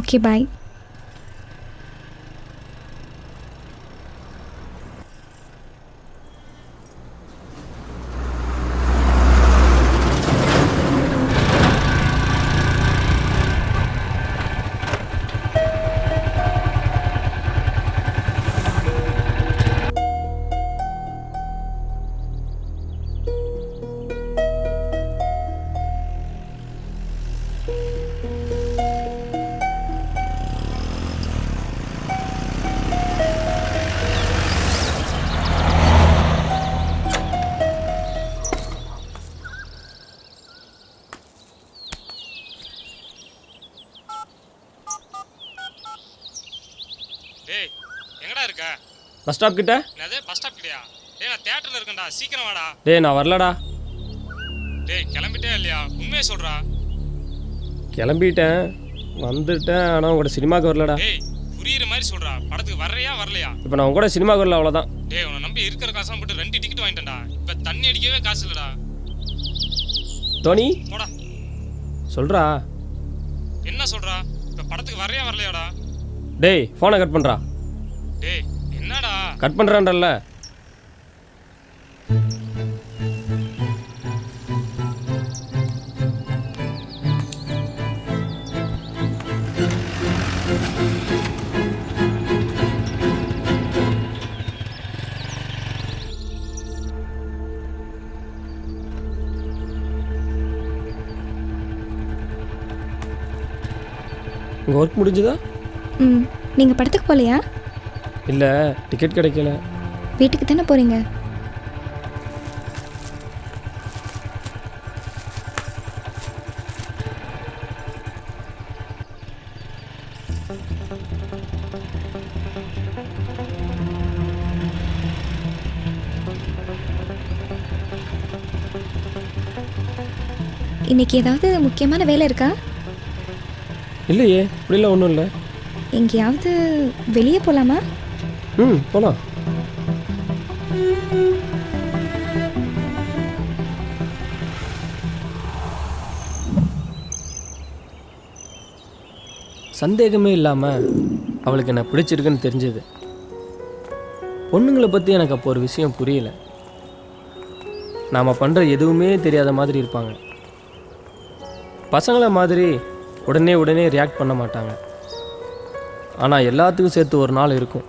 Okay bye. டேய் எங்கடா இருக்க? பஸ் ஸ்டாப் கிட்ட. என்னது பஸ் ஸ்டாப் கிட்டயா? டேய் நான் தியேட்டர்ல இருக்கேன்டா, சீக்கிரம் வாடா. டேய் நான் வரலடா. டேய் கிளம்பிட்டே இல்லையா? உண்மையை சொல்றா. கிளம்பிட்டேன், வந்துட்டேன். ஆனால் உங்களோட சினிமாவுக்கு வரலடா. டேய் புரியுற மாதிரி சொல்றா. படத்துக்கு வர்றியா வரலையா? இப்போ நான் உங்களோட சினிமாவுக்கு வரல, அவ்வளோதான். டேய் உன்னை நம்பி இருக்கிற காசெல்லாம் போட்டு 2 டிக்கெட் வாங்கிட்டேன்டா. இப்போ தண்ணி அடிக்கவே காசு இல்லடா. டோனி போடா. சொல்கிறா. என்ன சொல்றா? இப்போ படத்துக்கு வர்றியா வரலையாடா? டேய் ஃபோனை கட் பண்ணுறா. டேய் என்னடா? கட் பண்ணுறான்றல்ல. உங்கள் ஒர்க் முடிஞ்சுதா? ம். நீங்கள் படத்துக்கு போகலையா? இல்லை, டிக்கெட் கிடைக்கல. வீட்டுக்கு தானே போகிறீங்க? இன்னைக்கு ஏதாவது முக்கியமான வேலை இருக்கா? இல்லையே, இப்படிலாம் ஒன்றும் இல்லை. எங்கேயாவது வெளியே போகலாமா? ம், போகலாம். சந்தேகமே இல்லாமல் அவளுக்கு என்ன பிடிச்சிருக்குன்னு தெரிஞ்சது. பொண்ணுங்களை பற்றி எனக்கு அப்போ ஒரு விஷயம் புரியல. நாம் பண்ணுற எதுவுமே தெரியாத மாதிரி இருப்பாங்க. பசங்களை மாதிரி உடனே ரியாக்ட் பண்ண மாட்டாங்க. ஆனால் எல்லாத்துக்கும் சேர்த்து ஒரு நாள் இருக்கும்.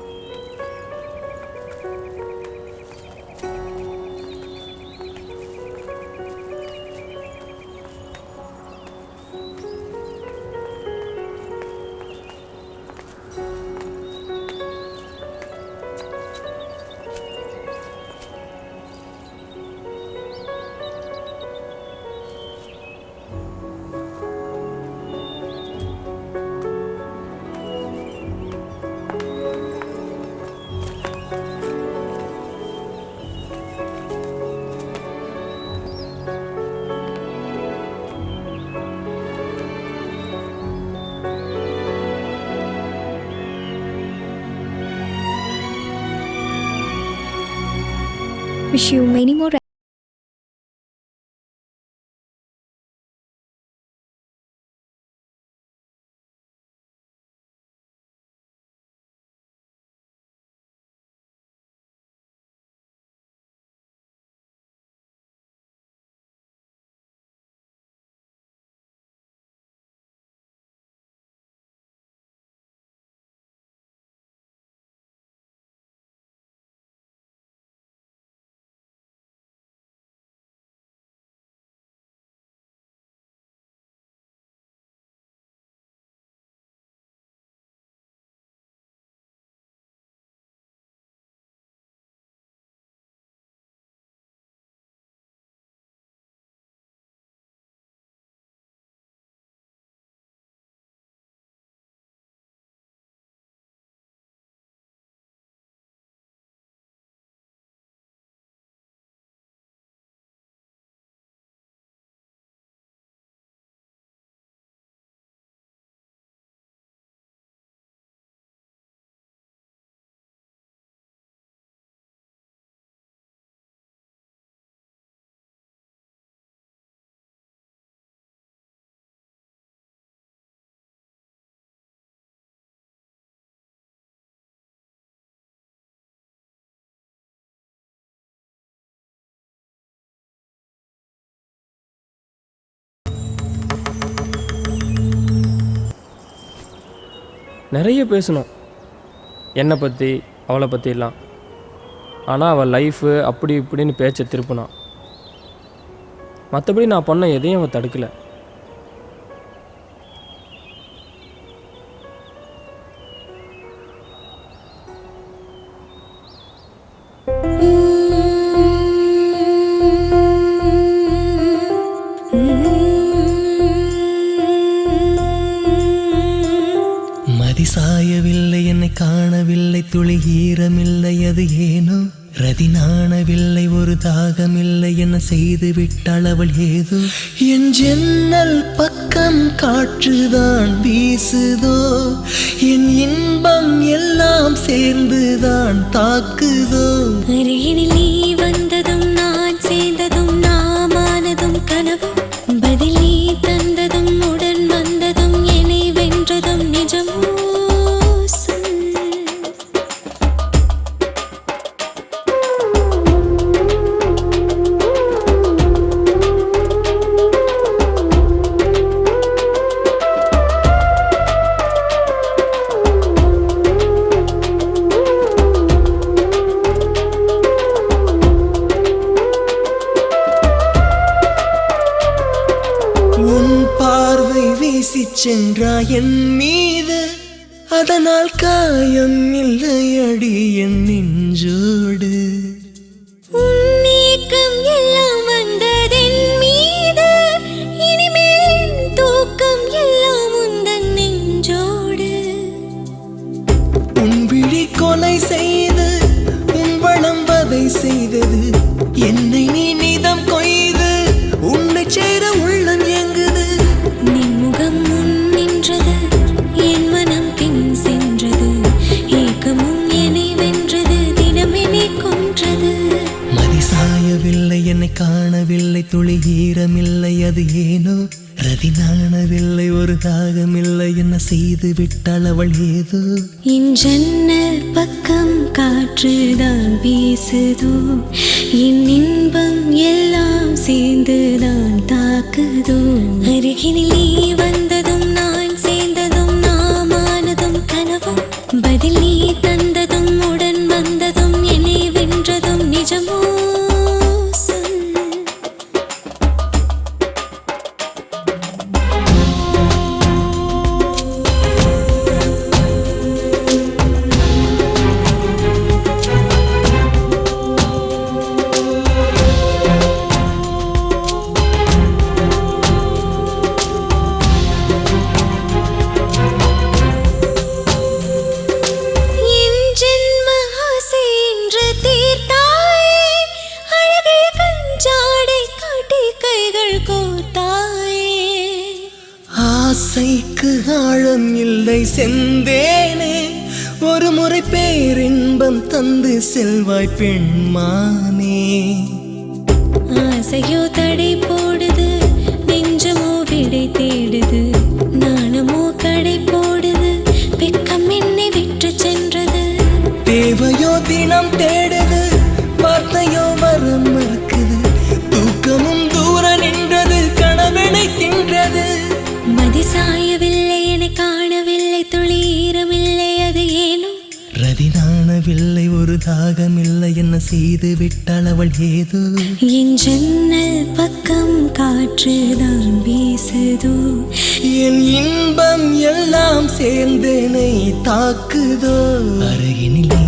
Wish you many more நிறைய பேசணும், என்னை பற்றி அவளை பற்றிலாம். ஆனால் அவள் லைஃபு அப்படி இப்படின்னு பேச்சை திருப்பினான். மற்றபடி நான் பண்ண எதையும் அவள் தடுக்கலை. மதி சாயவில்லை, என்னை காணவில்லை, துளி ஈரமில்லை, அது ஏனோ ரதி நாணவில்லை, ஒரு தாகமில்லை, என்ன செய்து விட்டாள் அவள் ஏதோ. என் ஜன்னல் பக்கம் காற்றுதான் வீசுதோ, என் இன்பம் எல்லாம் சேர்ந்துதான் தாக்குதோ. அருகினில் நீ வந்ததும் நான் சேர்ந்ததும் நாமானதும் கனவும், பதில் நீ தந்ததும் உடன் வந்ததும் என்னை வென்றதும் நிஜமோ சொல். உன் பார்வை வீசி சென்றா என் மீது, அதனால் காயம் இல்லையடி என் நெஞ்சோடு. உன் நீக்கம் எல்லாம் வந்ததென் மீது, இனிமேல் என் தூக்கம் எல்லாம் உந்தன் நெஞ்சோடு. உன் விழி கொலை செய்து உன் வளம் வதை செய்தது, என்னை நீ நிதம் கொய்து உன்னை சேர உள்ளம் எங்குது. நின் முகம் முன் நின்றது, என் மனம் பின் சென்றது, ஏக்கமும் என்னை வென்றது, தினம் என்னை கொன்றது. மதி சாயவில்லை, என்னை காணவில்லை, துளி ஈரமில்லை, அது ஏனோ ரதி நாணவில்லை, ஒரு தாகமில்லை, என்ன செய்து விட்டாள் அவள் ஏதோ. என் ஜன்னல் பக்கம் காற்றுதான் வீசுதோ, என் இன்பம் எல்லாம் சேர்ந்துதான் தாக்குதோ. அருகினில் நீ வந்ததும் நான் சேர்ந்ததும் நாமானதும் கனவும், பதில் நீ தந்ததும் உடன் வந்ததும் என்னை வென்றதும் நிஜமோ சொல். என் ஜென்ம ஆசை என்று தீர்த்தாயே, அழகே கஞ்சாடை காட்டி கைகள் கோர்த்தாயே. ஆசைக்கு ஆழம் இல்லை செந்தேனே, ஒரு முறை பேரின்பம் தந்து செல்வாய் பெண்மானே. ஆசையோ தடை போடுது, நெஞ்சமோ விடை தேடுது, நாணமோ கடை போடுது, வெக்கம் என்னை விட்டு சென்றது. தேவையோ தினம் தேடுது, வார்த்தையோ வரம் மறுக்குது, தூக்கமும் தூர நின்றது, கனவெனை தின்றது. மதி சாயவில்லை, என்னை காணவில்லை, துளி ஈரமில்லை, அது ஏனோ ரதி நாணவில்லை, ஒரு தாகமில்லை, என்ன செய்து விட்டாள் அவள் ஏதோ. என் ஜன்னல் பக்கம் காற்றுதான் வீசுதோ, என் இன்பம் எல்லாம் சேர்ந்தனை தாக்குதோ. அருகினில் நீ